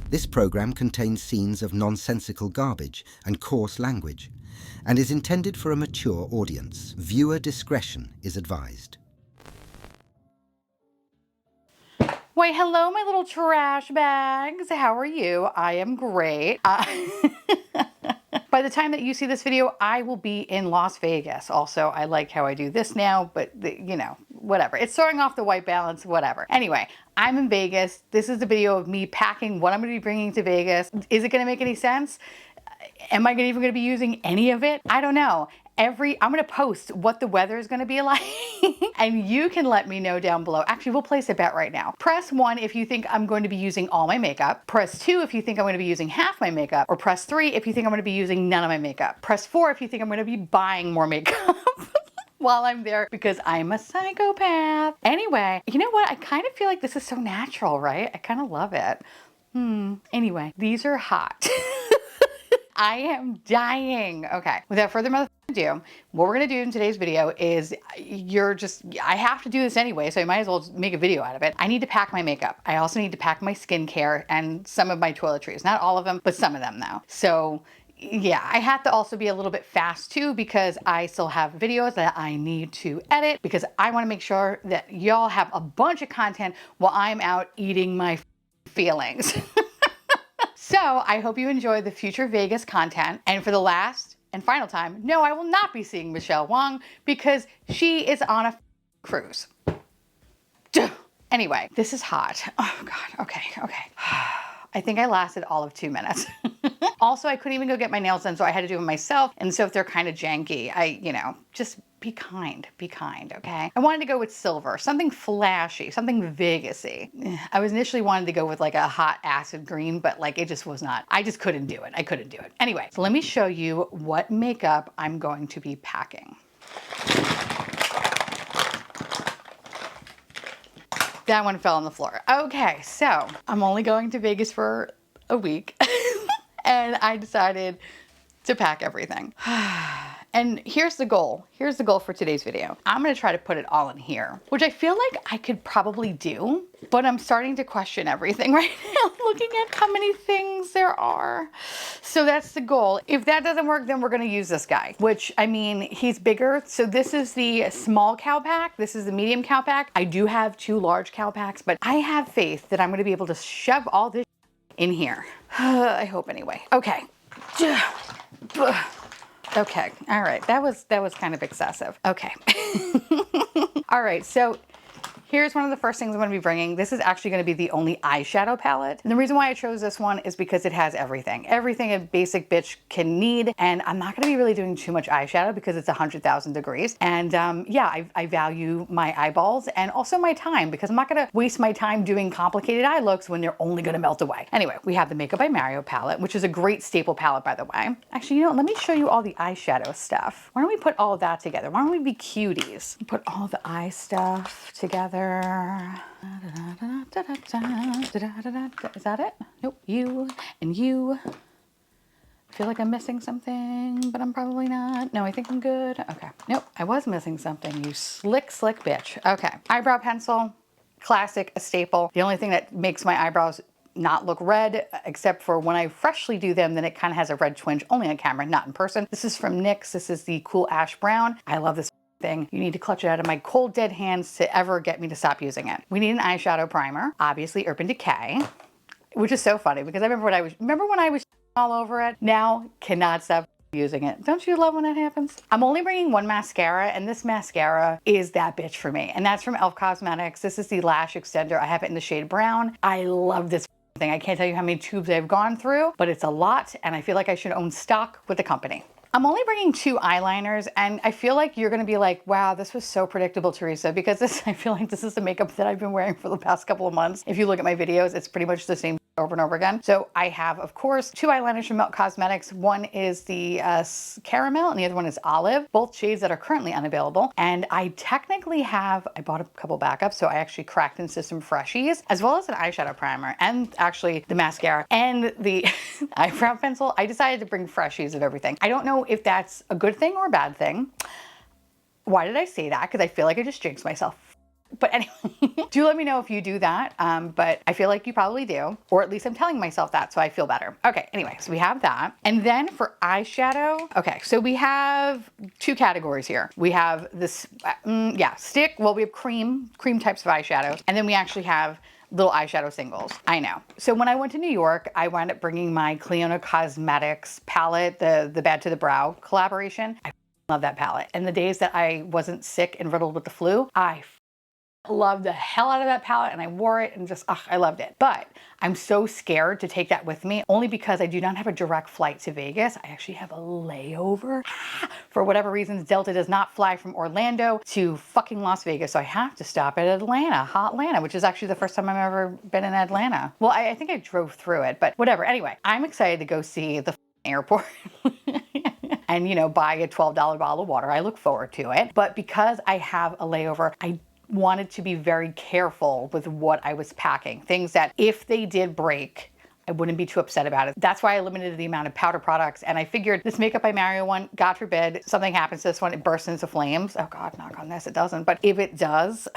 This program contains scenes of nonsensical garbage and coarse language and is intended for a mature audience. Viewer discretion is advised. Why, hello, my little trash bags. How are you? I am great. By the time that you see this video, I will be in Las Vegas. Also, I like how I do this now, but you know, whatever. It's throwing off the white balance, whatever. Anyway, I'm in Vegas. This is a video of me packing what I'm going to be bringing to Vegas. Is it going to make any sense? Am I even going to be using any of it? I don't know. I'm going to post what the weather is going to be like and you can let me know down below. Actually, we'll place a bet right now. Press 1 if you think I'm going to be using all my makeup. Press 2 if you think I'm going to be using half my makeup. Or press 3 if you think I'm going to be using none of my makeup. Press 4 if you think I'm going to be buying more makeup while I'm there because I'm a psychopath. Anyway, you know what? I kind of feel like this is so natural, right? I kind of love it. Anyway, these are hot. I am dying. Okay, without further ado, what we're gonna do in today's video is I have to do this anyway, so I might as well make a video out of it. I need to pack my makeup. I also need to pack my skincare and some of my toiletries. Not all of them, but some of them though. So yeah, I have to also be a little bit fast too because I still have videos that I need to edit because I wanna make sure that y'all have a bunch of content while I'm out eating my feelings. So I hope you enjoy the future Vegas content. And for the last and final time, no, I will not be seeing Michelle Wong because she is on a cruise. Anyway, this is hot. Oh God, okay. I think I lasted all of 2 minutes. Also, I couldn't even go get my nails done, so I had to do them myself. And so if they're kind of janky, just be kind, okay? I wanted to go with silver, something flashy, something Vegas-y. I was initially wanting to go with like a hot acid green, but like it just was not, I just couldn't do it. I couldn't do it. Anyway, so let me show you what makeup I'm going to be packing. That one fell on the floor. Okay, so I'm only going to Vegas for a week and I decided to pack everything. And here's the goal. Here's the goal for today's video. I'm gonna try to put it all in here, which I feel like I could probably do, but I'm starting to question everything right now, looking at how many things there are. So that's the goal. If that doesn't work, then we're gonna use this guy, which I mean, he's bigger. So this is the small cow pack. This is the medium cow pack. I do have 2 large cow packs, but I have faith that I'm gonna be able to shove all this in here. I hope anyway. Okay. Okay, all right, that was kind of excessive. Okay. All right, so here's one of the first things I'm gonna be bringing. This is actually gonna be the only eyeshadow palette. And the reason why I chose this one is because it has everything. Everything a basic bitch can need. And I'm not gonna be really doing too much eyeshadow because it's 100,000 degrees. And yeah, I value my eyeballs and also my time because I'm not gonna waste my time doing complicated eye looks when they're only gonna melt away. Anyway, we have the Makeup by Mario palette, which is a great staple palette, by the way. Actually, you know what? Let me show you all the eyeshadow stuff. Why don't we put all of that together? Why don't we be cuties? Put all the eye stuff together. Is that it? Nope. You and you. I feel like I'm missing something, but I'm probably not. No, I think I'm good. Okay. Nope, I was missing something. You slick bitch. Okay. Eyebrow pencil, classic, a staple. The only thing that makes my eyebrows not look red, except for when I freshly do them, then it kind of has a red twinge, only on camera, not in person. This is from NYX. This is the Cool Ash Brown. I love this thing. You need to clutch it out of my cold dead hands to ever get me to stop using it. We need an eyeshadow primer, obviously Urban Decay, which is so funny because I remember when I was all over it. Now cannot stop using it. Don't you love when that happens? I'm only bringing one mascara, and this mascara is that bitch for me, and that's from e.l.f. Cosmetics. This is the Lash Extender. I have it in the shade brown. I love this thing. I can't tell you how many tubes I've gone through, but it's a lot, and I feel like I should own stock with the company. I'm only bringing 2 eyeliners, and I feel like you're gonna be like, wow, this was so predictable, Theresa, because I feel like this is the makeup that I've been wearing for the past couple of months. If you look at my videos, it's pretty much the same over and over again. So I have, of course, 2 eyeliners from e.l.f. Cosmetics. One is the caramel and the other one is olive, both shades that are currently unavailable. And I technically have, I bought a couple backups, so I actually cracked into some freshies, as well as an eyeshadow primer, and actually the mascara and the eyebrow pencil. I decided to bring freshies of everything. I don't know if that's a good thing or a bad thing. Why did I say that? Because I feel like I just jinxed myself. But anyway, do let me know if you do that. But I feel like you probably do, or at least I'm telling myself that, so I feel better. Okay, anyway, so we have that. And then for eyeshadow, okay, so we have two categories here. We have this, stick. Well, we have cream types of eyeshadow. And then we actually have little eyeshadow singles. I know. So when I went to New York, I wound up bringing my Clionadh Cosmetics palette, the Bad to the Brow collaboration. I love that palette. And the days that I wasn't sick and riddled with the flu, I loved the hell out of that palette, and I wore it and just, I loved it. But I'm so scared to take that with me, only because I do not have a direct flight to Vegas. I actually have a layover. For whatever reasons, Delta does not fly from Orlando to fucking Las Vegas, so I have to stop at Atlanta, Hotlanta, which is actually the first time I've ever been in Atlanta. Well, I think I drove through it, but whatever. Anyway, I'm excited to go see the airport. And, you know, buy a $12 bottle of water. I look forward to it. But because I have a layover, I wanted to be very careful with what I was packing. Things that if they did break, I wouldn't be too upset about it. That's why I limited the amount of powder products. And I figured this Makeup by Mario one, God forbid, something happens to this one, it bursts into flames. Oh God, knock on this, it doesn't. But if it does,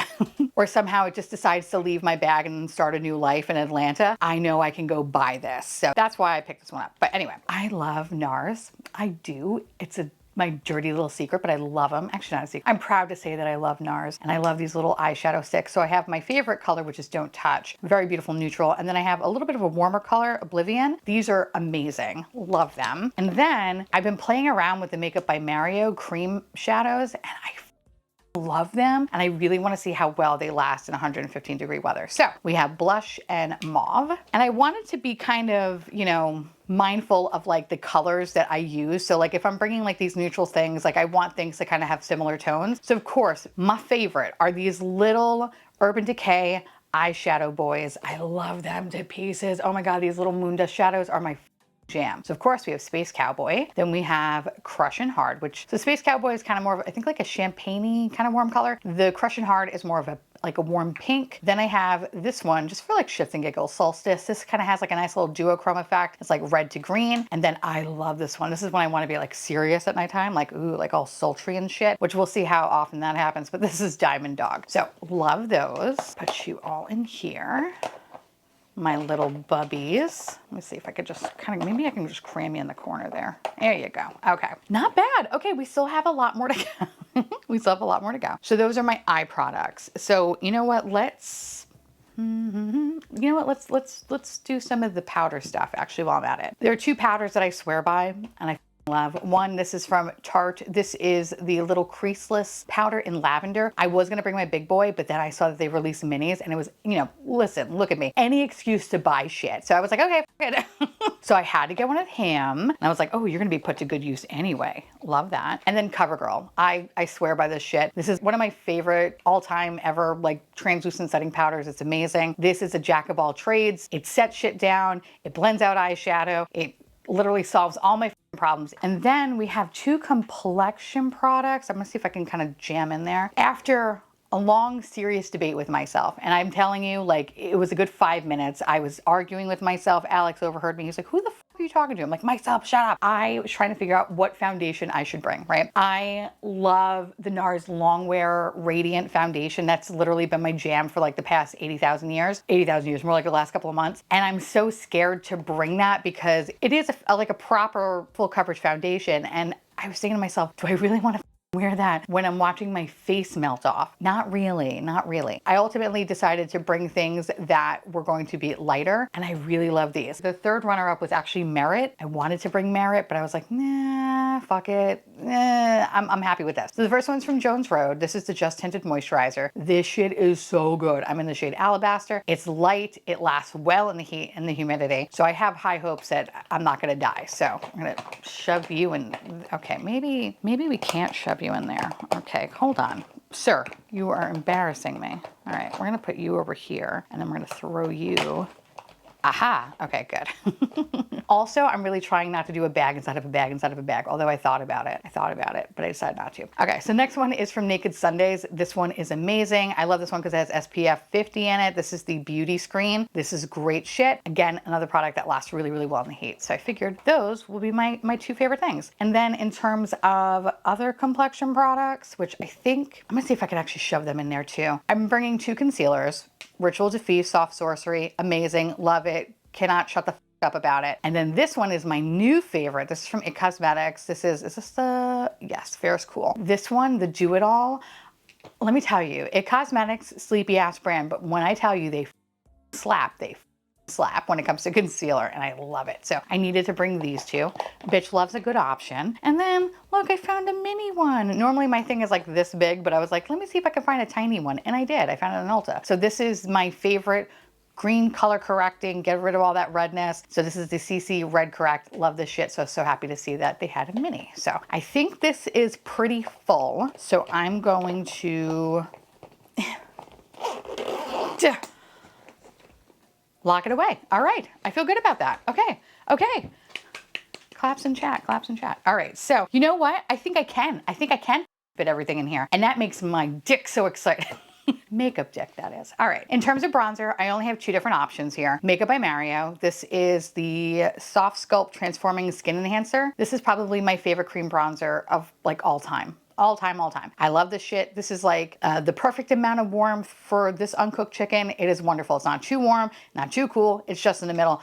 or somehow it just decides to leave my bag and start a new life in Atlanta, I know I can go buy this. So that's why I picked this one up. But anyway, I love NARS. I do. It's my dirty little secret, but I love them. Actually, not a secret. I'm proud to say that I love NARS, and I love these little eyeshadow sticks. So I have my favorite color, which is Don't Touch. Very beautiful neutral. And then I have a little bit of a warmer color, Oblivion. These are amazing. Love them. And then I've been playing around with the Makeup by Mario cream shadows, and I love them, and I really want to see how well they last in 115-degree weather. So we have blush and mauve, and I wanted to be kind of, you know, mindful of like the colors that I use. So like if I'm bringing like these neutral things, like I want things to kind of have similar tones. So of course, my favorite are these little Urban Decay eyeshadow boys. I love them to pieces. Oh my God, these little moon dust shadows are my jam. So of course we have Space Cowboy. Then we have Crush and Hard, so Space Cowboy is kind of more of, I think, like a champagne-y kind of warm color. The Crush and Hard is more of a warm pink. Then I have this one just for like shits and giggles, Solstice. This kind of has like a nice little duochrome effect. It's like red to green. And then I love this one. This is when I want to be like serious at nighttime, like ooh, like all sultry and shit, which we'll see how often that happens. But this is Diamond Dog. So love those. Put you all in here. My little bubbies. Let me see if I could just kind of, maybe I can just cram you in the corner there. There you go. Okay, not bad. Okay, we still have a lot more to go. We still have a lot more to go. So those are my eye products. So you know what? Let's do some of the powder stuff actually while I'm at it. There are two powders that I swear by, and I love. One, this is from Tarte. This is the little creaseless powder in lavender. I was gonna bring my big boy, but then I saw that they released minis, and it was, you know, listen, look at me. Any excuse to buy shit. So I was like, okay, good. So I had to get one of him. And I was like, oh, you're gonna be put to good use anyway. Love that. And then CoverGirl. I swear by this shit. This is one of my favorite all-time ever, like, translucent setting powders. It's amazing. This is a jack of all trades. It sets shit down. It blends out eyeshadow. It literally solves all my problems. And then we have two complexion products. I'm gonna see if I can kind of jam in there. After a long, serious debate with myself, and I'm telling you, like, it was a good 5 minutes. I was arguing with myself. Alex overheard me. He's like, who the fuck are you talking to? I'm like, myself, shut up. I was trying to figure out what foundation I should bring, right? I love the NARS Longwear Radiant Foundation. That's literally been my jam for like the past 80,000 years. 80,000 years, more like the last couple of months. And I'm so scared to bring that because it is like a proper full coverage foundation. And I was thinking to myself, do I really want to wear that when I'm watching my face melt off? Not really, not really. I ultimately decided to bring things that were going to be lighter, and I really love these. The third runner-up was actually Merit. I wanted to bring Merit, but I was like, nah, fuck it. I'm happy with this. So the first one's from Jones Road. This is the Just Tinted Moisturizer. This shit is so good. I'm in the shade Alabaster. It's light. It lasts well in the heat and the humidity. So I have high hopes that I'm not gonna die. So I'm gonna shove you in. Okay, maybe we can't shove you in there. Okay, hold on. Sir, you are embarrassing me. All right, we're gonna put you over here, and then we're gonna throw you Aha, okay, good. Also, I'm really trying not to do a bag inside of a bag inside of a bag, although I thought about it, but I decided not to. Okay, so next one is from Naked Sundays. This one is amazing. I love this one because it has SPF 50 in it. This is the beauty screen. This is great shit. Again, another product that lasts really, really well in the heat. So I figured those will be my two favorite things. And then in terms of other complexion products, which I think, I'm gonna see if I can actually shove them in there too. I'm bringing 2 concealers. Ritual Diffuse Soft Sorcery, amazing, love it, cannot shut the f up about it. And then this one is my new favorite. This is from It Cosmetics. Is this the, yes, Fair's Cool. This one, the Do It All, let me tell you, It Cosmetics, sleepy ass brand, but when I tell you they slap when it comes to concealer, and I love it. So I needed to bring these 2. Bitch loves a good option. And then look, I found a mini one. Normally my thing is like this big, but I was like, let me see if I can find a tiny one. And I did, I found it in Ulta. So this is my favorite green color correcting, get rid of all that redness. So this is the CC Red Correct. Love this shit. So happy to see that they had a mini. So I think this is pretty full. So I'm going to lock it away. All right. I feel good about that. Okay. Okay. Claps in chat. Claps in chat. All right. So you know what? I think I can fit everything in here. And that makes my dick so excited. Makeup dick, that is. All right. In terms of bronzer, I only have 2 different options here. Makeup by Mario. This is the Soft Sculpt Transforming Skin Enhancer. This is probably my favorite cream bronzer of like all time. All time. I love this shit. This is like the perfect amount of warmth for this uncooked chicken. It is wonderful. It's not too warm, not too cool. It's just in the middle.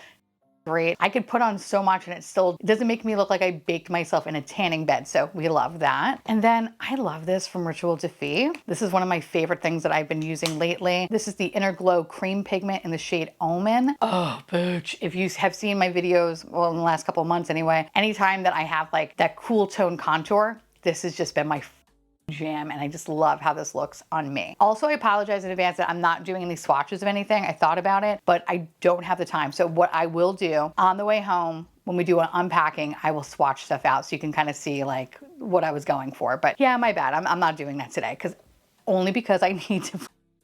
Great. I could put on so much and it still doesn't make me look like I baked myself in a tanning bed. So we love that. And then I love this from Ritual Diffuse. This is one of my favorite things that I've been using lately. This is the Inner Glow Cream Pigment in the shade Omen. Oh, bitch. If you have seen my videos, well, in the last couple of months anyway, anytime that I have like that cool tone contour, this has just been my jam, and I just love how this looks on me. Also, I apologize in advance that I'm not doing any swatches of anything. I thought about it, but I don't have the time. So what I will do on the way home, when we do an unpacking, I will swatch stuff out so you can kind of see like what I was going for. But yeah, my bad. I'm not doing that today only because I need to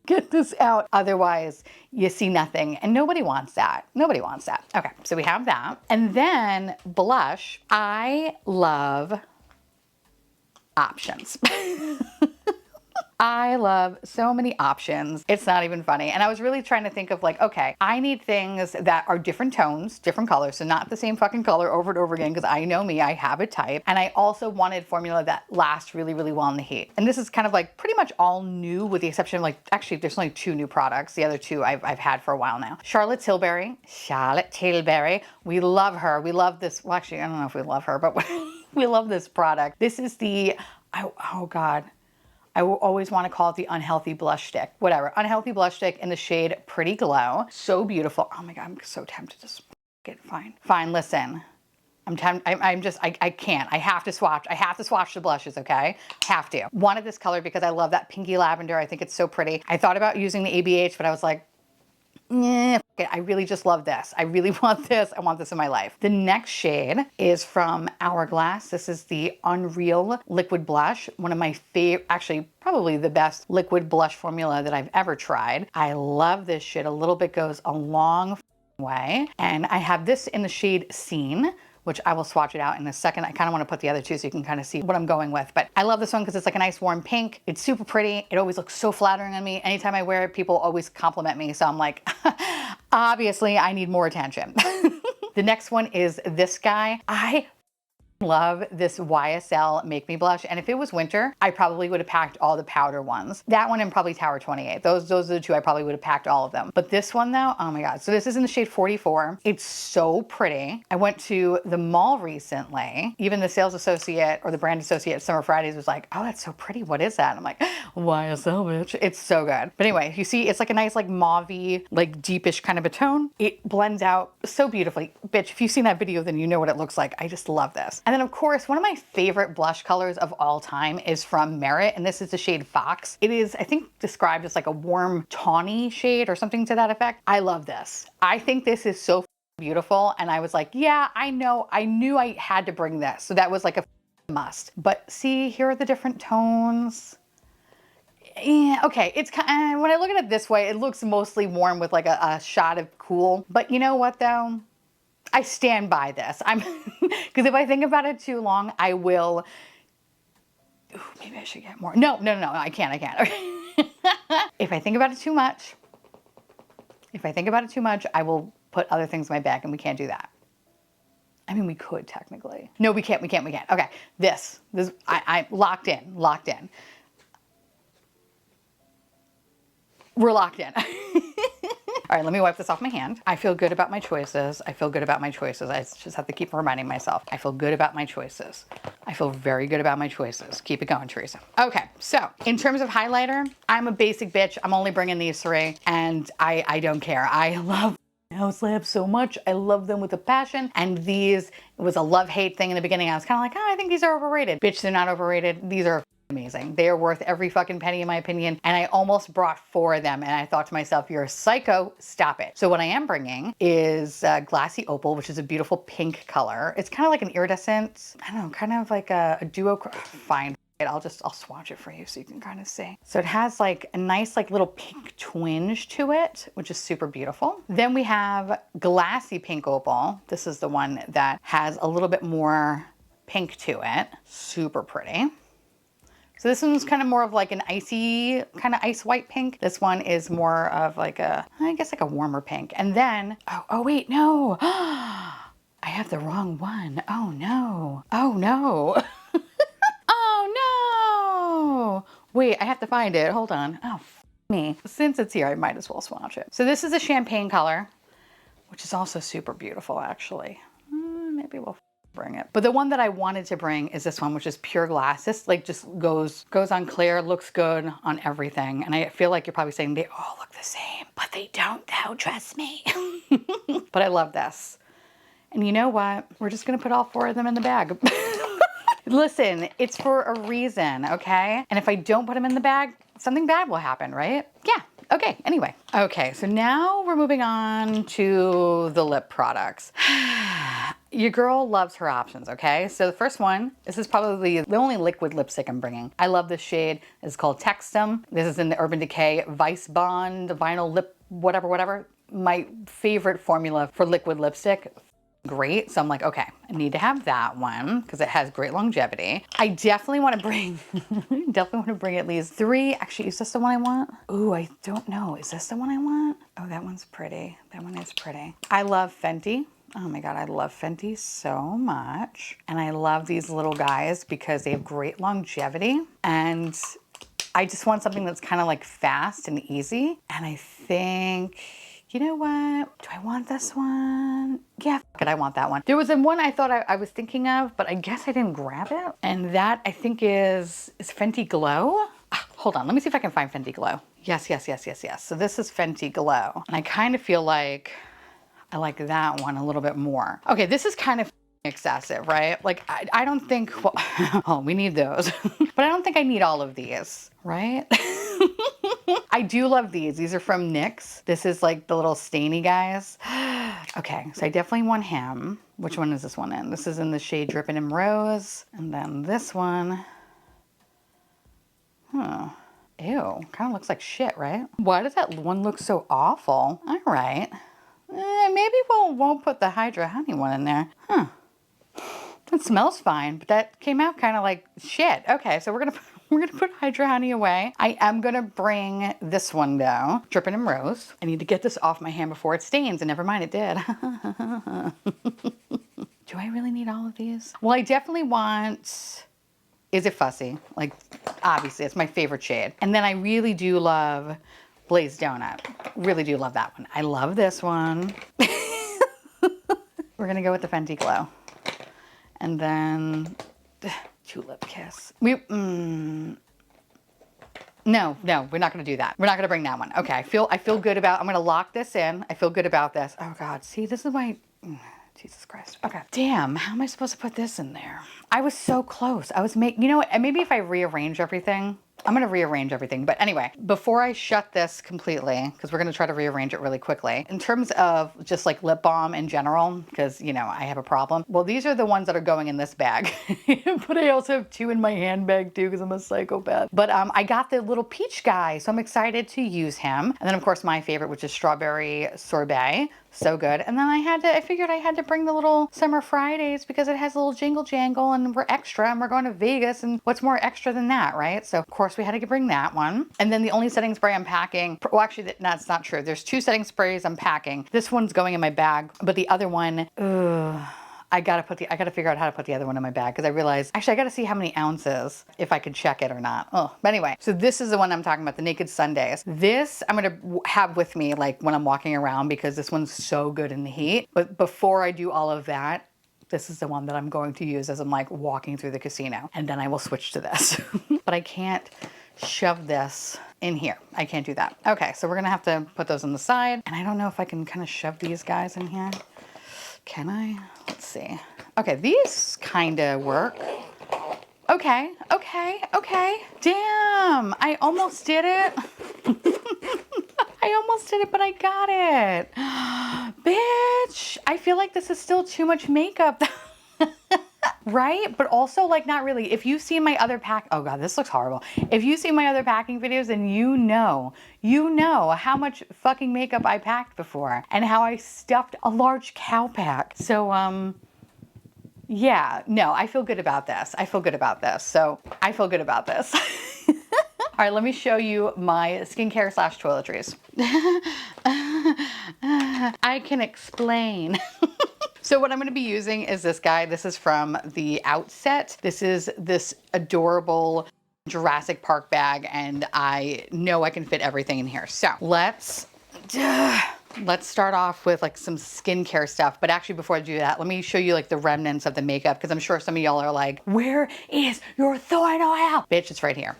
get this out. Otherwise, you see nothing, and nobody wants that. Nobody wants that. Okay, so we have that. And then blush. I love options. I love so many options. It's not even funny. And I was really trying to think of like, okay, I need things that are different tones, different colors, so not the same fucking color over and over again, because I know me, I have a type. And I also wanted formula that lasts really, really well in the heat. And this is kind of like pretty much all new, with the exception of like, actually there's only 2 new products. The other 2 I've had for a while now. Charlotte Tilbury. We love her. We love this. Well, actually, I don't know if we love her, but we love this product. This is the, oh God. I will always want to call it the Unhealthy Blush Stick. Whatever. Unhealthy Blush Stick in the shade Pretty Glow. So beautiful. Oh my God, I'm so tempted to get fine. Fine, listen. I can't. I have to swatch. I have to swatch the blushes, okay? Have to. Wanted this color because I love that pinky lavender. I think it's so pretty. I thought about using the ABH, but I was like, yeah, I really just love this. I really want this. I want this in my life. The next shade is from Hourglass. This is the Unreal Liquid Blush. One of my favorite, actually probably the best liquid blush formula that I've ever tried. I love this shit. A little bit goes a long way. And I have this in the shade Scene, which I will swatch it out in a second. I kind of want to put the other 2 so you can kind of see what I'm going with. But I love this one because it's like a nice warm pink. It's super pretty. It always looks so flattering on me. Anytime I wear it, people always compliment me. So I'm like, obviously I need more attention. The next one is this guy. I love this YSL Make Me Blush, and if it was winter, I probably would have packed all the powder ones. That one and probably Tower 28. Those are the 2 I probably would have packed all of them. But this one though, oh my God. So this is in the shade 44. It's so pretty. I went to the mall recently. Even the sales associate or the brand associate at Summer Fridays was like, oh, that's so pretty. What is that? And I'm like, YSL, bitch. It's so good. But anyway, you see, it's like a nice like mauve-y, like deepish kind of a tone. It blends out so beautifully. Bitch, if you've seen that video, then you know what it looks like. I just love this. And then of course, one of my favorite blush colors of all time is from Merit, and this is the shade Fox. It is, I think, described as like a warm tawny shade or something to that effect. I love this. I think this is so beautiful, and I was like, yeah, I know, I knew I had to bring this. So that was like a must. But see, here are the different tones. Yeah, okay, it's kind of, when I look at it this way, it looks mostly warm with like a shot of cool. But you know what though? I stand by this. I'm because if I think about it too long, I will. Ooh, maybe I should get more. No, no, no, no, I can't. I can't. If I think about it too much, I will put other things in my bag, and we can't do that. I mean, we could technically. No, we can't. We can't. We can't. Okay, this. I locked in. Locked in. We're locked in. All right, let me wipe this off my hand. I feel good about my choices. I feel good about my choices. I just have to keep reminding myself. I feel good about my choices. I feel very good about my choices. Keep it going, Theresa. Okay, so in terms of highlighter, I'm a basic bitch. I'm only bringing these 3, and I don't care. I love house lamps so much. I love them with a passion. And these, it was a love-hate thing in the beginning. I was kind of like, oh, I think these are overrated. Bitch, they're not overrated. These are amazing. They are worth every fucking penny in my opinion. And I almost brought 4 of them and I thought to myself, you're a psycho, stop it. So what I am bringing is Glassy Opal, which is a beautiful pink color. It's kind of like an iridescent, I don't know, kind of like a duo, fine. I'll swatch it for you so you can kind of see. So it has like a nice like little pink twinge to it, which is super beautiful. Then we have Glassy Pink Opal. This is the one that has a little bit more pink to it. Super pretty. So this one's kind of more of like an icy, kind of ice white pink. This one is more of like a, I guess like a warmer pink. And then, oh wait, no. I have the wrong one. Oh no. Oh no. Oh no. Wait, I have to find it. Hold on. Oh, me. Since it's here, I might as well swatch it. So this is a champagne color, which is also super beautiful actually. Maybe we'll bring it. But the one that I wanted to bring is this one, which is pure glass. This like just goes on clear, looks good on everything. And I feel like you're probably saying they all look the same, but they don't though, trust me. But I love this. And you know what? We're just gonna put all 4 of them in the bag. Listen, it's for a reason, okay? And if I don't put them in the bag, something bad will happen, right? Yeah. Okay, anyway. Okay, so now we're moving on to the lip products. Your girl loves her options, okay? So the first one, this is probably the only liquid lipstick I'm bringing. I love this shade. It's called Textum. This is in the Urban Decay Vice Bond Vinyl Lip whatever. My favorite formula for liquid lipstick. Great. So I'm like, okay, I need to have that one because it has great longevity. I definitely want to bring, at least 3. Actually, is this the one I want? Ooh, I don't know. Is this the one I want? Oh, that one's pretty. That one is pretty. I love Fenty. Oh my God, I love Fenty so much. And I love these little guys because they have great longevity. And I just want something that's kind of like fast and easy. And I think, you know what? Do I want this one? Yeah, fuck it, I want that one. There was one I thought I was thinking of, but I guess I didn't grab it. And that I think is Fenty Glow. Hold on, let me see if I can find Fenty Glow. Yes. So this is Fenty Glow. And I kind of feel like I like that one a little bit more. Okay, this is kind of excessive, right? Like, I don't think, well, oh, we need those. But I don't think I need all of these, right? I do love these. These are from NYX. This is like the little stainy guys. Okay, so I definitely want him. Which one is this one in? This is in the shade Drippin' in Rose. And then this one. Huh. Ew, kind of looks like shit, right? Why does that one look so awful? All right. Maybe we won't put the Hydra Honey one in there. Huh. It smells fine, but that came out kind of like shit. Okay, so we're gonna put Hydra Honey away. I am gonna bring this one though, Drippin' in Rose. I need to get this off my hand before it stains, and never mind, it did. Do I really need all of these? Well, I definitely want, Is It Fussy? Like, obviously, it's my favorite shade. And then I really do love Blazed Donut. Really do love that one. I love this one. We're gonna go with the Fenty Glow. And then Tulip Kiss. No, we're not gonna do that. We're not gonna bring that one. Okay, I feel good about, I'm gonna lock this in. I feel good about this. Oh God, see, this is my, Jesus Christ. Okay. Damn, how am I supposed to put this in there? I was so close. You know what, maybe if I rearrange everything, I'm gonna rearrange everything. But anyway, before I shut this completely, because we're gonna try to rearrange it really quickly, in terms of just like lip balm in general, because you know, I have a problem. Well, these are the ones that are going in this bag, but I also have 2 in my handbag too, because I'm a psychopath. But I got the little peach guy, so I'm excited to use him. And then of course my favorite, which is strawberry sorbet. So good. And then I figured I had to bring the little Summer Fridays because it has a little jingle jangle and we're extra and we're going to Vegas, and what's more extra than that, right? So of course we had to bring that one. And then the only setting spray I'm packing, well actually that's not true. There's 2 setting sprays I'm packing. This one's going in my bag, but the other one, I gotta figure out how to put the other one in my bag, because I realized, actually I gotta see how many ounces, if I could check it or not. Oh, but anyway, so this is the one I'm talking about, the Naked Sundays. This I'm gonna have with me like when I'm walking around, because this one's so good in the heat. But before I do all of that, this is the one that I'm going to use as I'm like walking through the casino, and then I will switch to this. But I can't shove this in here. I can't do that. Okay, so we're gonna have to put those on the side, and I don't know if I can kind of shove these guys in here. Can I? Let's see. Okay, these kind of work. Okay. Damn, I almost did it. I almost did it, but I got it. Bitch, I feel like this is still too much makeup. Right? But also like not really. If you've seen my other oh God, this looks horrible. If you see my other packing videos, then you know how much fucking makeup I packed before and how I stuffed a large cow pack. So, yeah, no, I feel good about this. I feel good about this. So I feel good about this. All right, let me show you my skincare / toiletries. I can explain. So what I'm going to be using is this guy. This is from the Outset. This is this adorable Jurassic Park bag, and I know I can fit everything in here. So let's start off with like some skincare stuff. But actually before I do that, let me show you like the remnants of the makeup, because I'm sure some of y'all are like, where is your Thorn oil? Bitch, it's right here.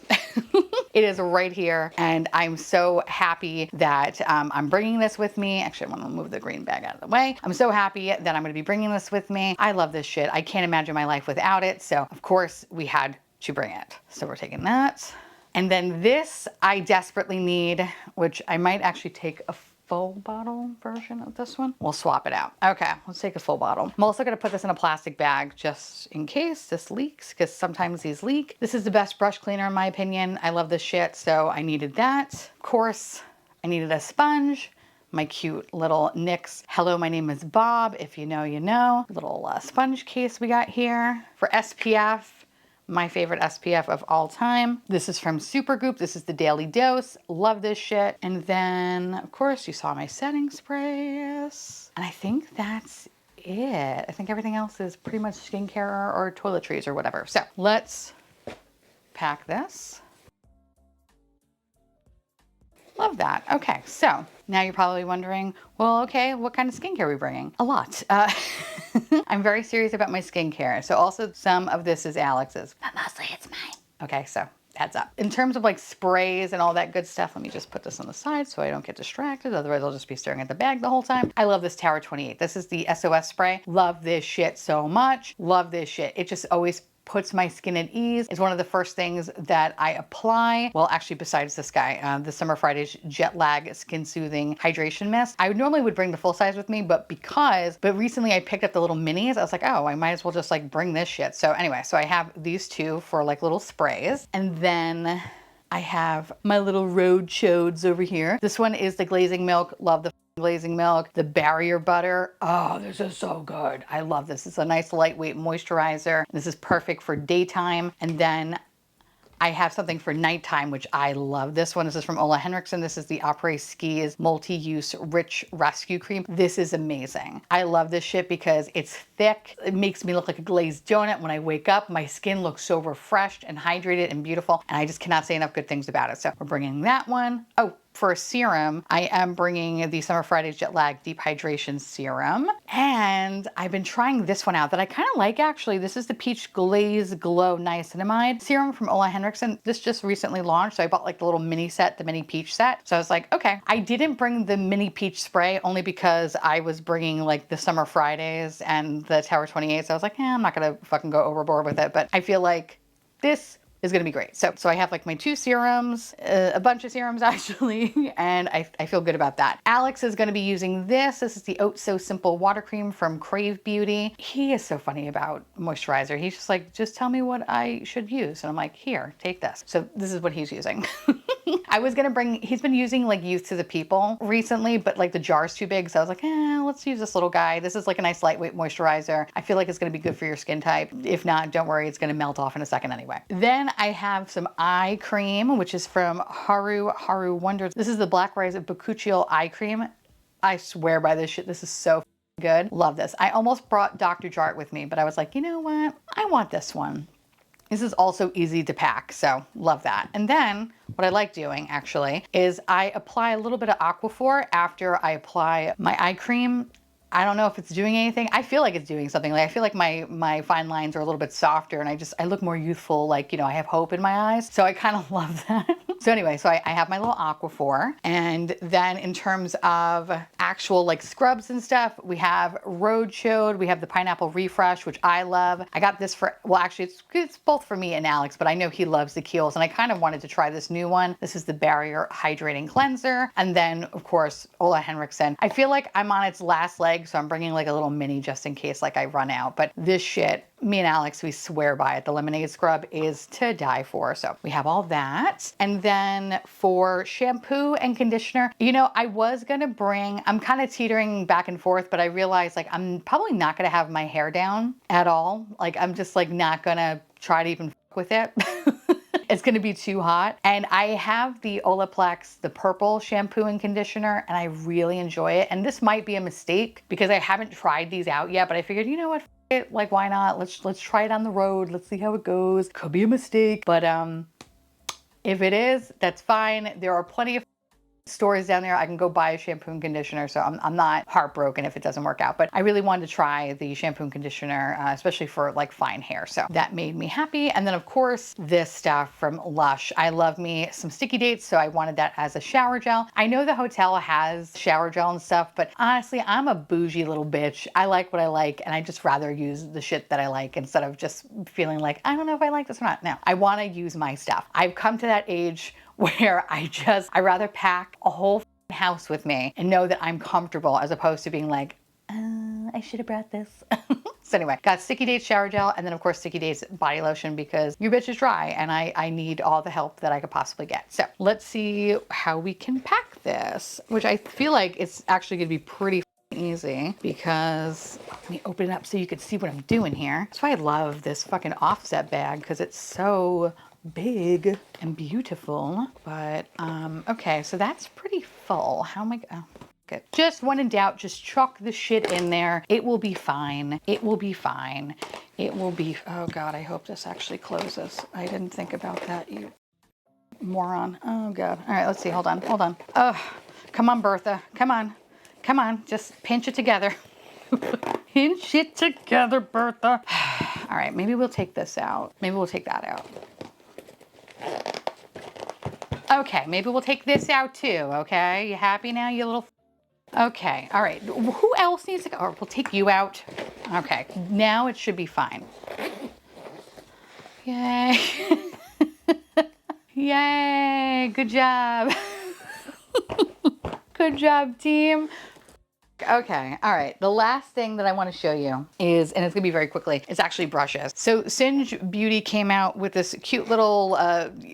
It is right here, and I'm so happy that I'm bringing this with me. Actually, I want to move the green bag out of the way. I'm so happy that I'm going to be bringing this with me. I love this shit. I can't imagine my life without it. So of course we had to bring it. So we're taking that. And then this I desperately need, which I might actually take a full bottle version of this one. We'll swap it out. Okay, let's take a full bottle. I'm also gonna put this in a plastic bag just in case this leaks, because sometimes these leak. This is the best brush cleaner in my opinion. I love this shit, so I needed that. Of course, I needed a sponge. My cute little NYX Hello, my name is Bob. If you know, you know. Little sponge case we got here. For SPF, my favorite SPF of all time. This is from Supergoop. This is the Daily Dose. Love this shit. And then, of course, you saw my setting sprays. And I think that's it. I think everything else is pretty much skincare or toiletries or whatever. So let's pack this. Love that. Okay, so now you're probably wondering, well, okay, what kind of skincare are we bringing? A lot. I'm very serious about my skincare. So also some of this is Alex's, but mostly it's mine. Okay, so heads up. In terms of like sprays and all that good stuff, let me just put this on the side so I don't get distracted. Otherwise I'll just be staring at the bag the whole time. I love this Tower 28. This is the SOS spray. Love this shit so much. Love this shit. It just always puts my skin at ease. It's one of the first things that I apply. Well, actually, besides this guy, the Summer Fridays Jet Lag Skin Soothing Hydration Mist. I normally would bring the full size with me, but recently I picked up the little minis. I was like, oh, I might as well just like bring this shit. So anyway, so I have these 2 for like little sprays. And then I have my little road chodes over here. This one is the Glazing Milk. Love the glazing milk. The barrier butter. Oh, this is so good. I love this. It's a nice lightweight moisturizer. This is perfect for daytime. And then I have something for nighttime, which I love. This one, this is from Ole Henriksen. This is the Après Ski's Multi-Use Rich Rescue Cream. This is amazing. I love this shit because it's thick. It makes me look like a glazed donut. When I wake up, my skin looks so refreshed and hydrated and beautiful. And I just cannot say enough good things about it. So we're bringing that one. Oh, for a serum, I am bringing the Summer Fridays Jet Lag Deep Hydration Serum. And I've been trying this one out that I kind of like actually. This is the Peach Glaze Glow Niacinamide Serum from Ole Henriksen. This just recently launched, so I bought like the little mini set, the mini peach set. So I was like, okay. I didn't bring the mini peach spray only because I was bringing like the Summer Fridays and the Tower 28. So I was like, I'm not gonna fucking go overboard with it. But I feel like this is gonna be great. So I have like my 2 serums, a bunch of serums actually, and I feel good about that. Alex is gonna be using this. This is the Oat So Simple Water Cream from Crave Beauty. He is so funny about moisturizer. He's just like, just tell me what I should use. And I'm like, here, take this. So this is what he's using. I was gonna bring, he's been using like Youth to the People recently, but like the jar's too big. So I was like, let's use this little guy. This is like a nice lightweight moisturizer. I feel like it's gonna be good for your skin type. If not, don't worry, it's gonna melt off in a second anyway. Then I have some eye cream, which is from Haru Wonders. This is the Black Rise Bakuchiol Eye Cream. I swear by this shit. This is so good. Love this. I almost brought Dr. Jart with me, but I was like, you know what? I want this one. This is also easy to pack, so love that. And then what I like doing actually is I apply a little bit of Aquaphor after I apply my eye cream. I don't know if it's doing anything. I feel like it's doing something. Like I feel like my fine lines are a little bit softer and I look more youthful, like, you know, I have hope in my eyes. So I kind of love that. So anyway, so I have my little Aquaphor. And then in terms of actual like scrubs and stuff, we have Road Chode, we have the Pineapple Refresh, which I love. I got this for, well, actually it's both for me and Alex, but I know he loves the Kiehl's and I kind of wanted to try this new one. This is the Barrier Hydrating Cleanser. And then of course, Ola Henriksen. I feel like I'm on its last leg, so I'm bringing like a little mini just in case like I run out. But this shit, me and Alex, we swear by it. The lemonade scrub is to die for. So we have all that. And then for shampoo and conditioner, you know, I was gonna bring, I'm kind of teetering back and forth, but I realized like I'm probably not gonna have my hair down at all. Like I'm just like not gonna try to even f with it. It's gonna be too hot. And I have the Olaplex, the purple shampoo and conditioner, and I really enjoy it. And this might be a mistake because I haven't tried these out yet, but I figured, you know what, it, like why not? Let's try it on the road. Let's see how it goes. Could be a mistake, but if it is, that's fine. There are plenty of stores down there. I can go buy a shampoo and conditioner, so I'm not heartbroken if it doesn't work out. But I really wanted to try the shampoo and conditioner, especially for like fine hair. So that made me happy. And then of course, this stuff from Lush. I love me some sticky dates, so I wanted that as a shower gel. I know the hotel has shower gel and stuff, but honestly, I'm a bougie little bitch. I like what I like, and I just rather use the shit that I like instead of just feeling like, I don't know if I like this or not. No, I want to use my stuff. I've come to that age where I rather pack a whole house with me and know that I'm comfortable as opposed to being like, I should have brought this. So anyway, got Sticky Dates shower gel and then of course Sticky Dates body lotion because your bitch is dry and I need all the help that I could possibly get. So let's see how we can pack this, which I feel like it's actually gonna be pretty easy because let me open it up so you can see what I'm doing here. That's why I love this fucking offset bag because it's so big and beautiful. But okay, so that's pretty full. How am I good? Just when in doubt, just chuck the shit in there. It will be fine. It will be fine. It will be, oh God, I hope this actually closes. I didn't think about that, you moron. Oh God. All right, let's see, hold on. Oh, come on, Bertha, come on, just pinch it together. Pinch it together, Bertha. All right, maybe we'll take this out. Maybe we'll take that out. Okay, maybe we'll take this out too, okay? You happy now, you little... Okay, all right. Who else needs to go? Or we'll take you out. Okay, now it should be fine. Yay. Yay, good job. Good job, team. Okay, all right. The last thing that I want to show you is, and it's gonna be very quickly, it's actually brushes. So Singe Beauty came out with this cute little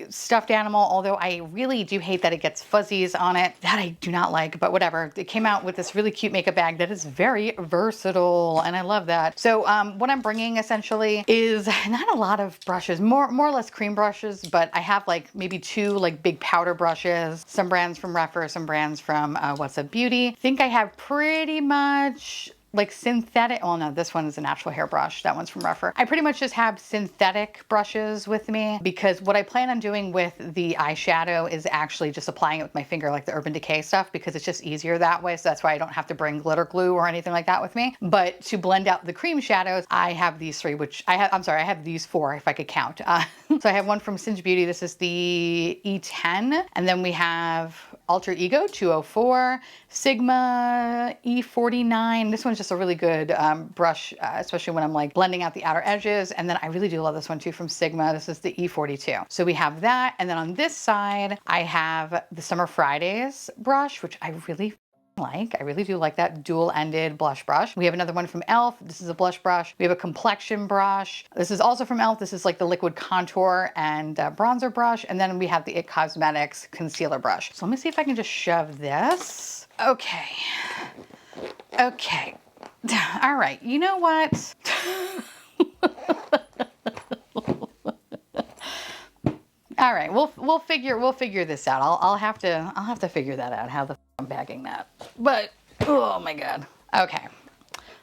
stuffed animal, although I really do hate that it gets fuzzies on it. That I do not like, but whatever. It came out with this really cute makeup bag that is very versatile, and I love that. So what I'm bringing essentially is not a lot of brushes, more or less cream brushes, but I have like maybe 2 like big powder brushes, some brands from Refer, some brands from What's Up Beauty. I think I have pretty much like synthetic, well no, this one is a natural hair brush. That one's from Refer. I pretty much just have synthetic brushes with me because what I plan on doing with the eyeshadow is actually just applying it with my finger like the Urban Decay stuff because it's just easier that way. So that's why I don't have to bring glitter glue or anything like that with me. But to blend out the cream shadows, I have these 3, which I have these 4 if I could count. So I have one from Singe Beauty. This is the E10. And then we have Alter Ego 204, Sigma E49. This one's just a really good brush, especially when I'm like blending out the outer edges. And then I really do love this one too from Sigma. This is the E42. So we have that. And then on this side, I have the Summer Fridays brush, which I really like. I really do like that dual-ended blush brush. We have another one from e.l.f. This is a blush brush. We have a complexion brush. This is also from e.l.f. This is like the liquid contour and bronzer brush. And then we have the IT Cosmetics concealer brush. So let me see if I can just shove this. Okay. Okay. All right. You know what? All right, we'll figure this out. I'll have to figure that out, how the f I'm packing that. But oh my god. Okay.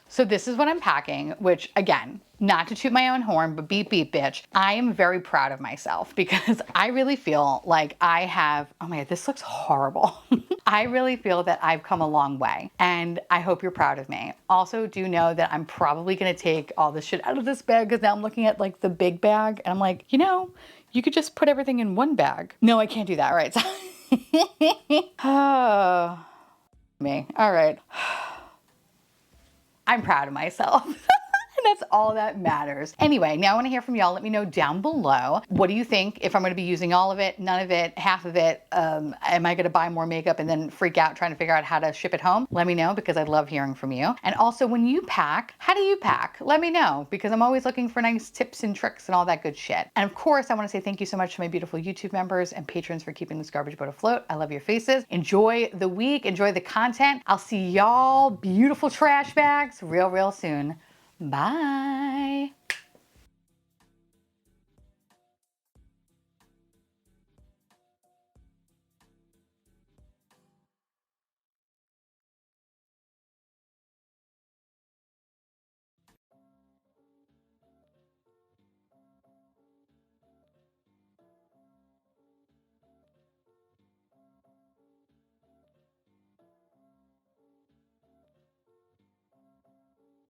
So this is what I'm packing, which again, not to toot my own horn, but beep beep bitch. I am very proud of myself because I really feel like I have, oh my god, this looks horrible. I really feel that I've come a long way and I hope you're proud of me. Also, do know that I'm probably gonna take all this shit out of this bag because now I'm looking at like the big bag and I'm like, you know, you could just put everything in one bag. No, I can't do that. All right. Oh, me. All right. I'm proud of myself. And that's all that matters. Anyway, now I want to hear from y'all. Let me know down below. What do you think? If I'm going to be using all of it, none of it, half of it, am I going to buy more makeup and then freak out trying to figure out how to ship it home? Let me know because I love hearing from you. And also when you pack, how do you pack? Let me know because I'm always looking for nice tips and tricks and all that good shit. And of course, I want to say thank you so much to my beautiful YouTube members and patrons for keeping this garbage boat afloat. I love your faces. Enjoy the week. Enjoy the content. I'll see y'all beautiful trash bags real soon. Bye.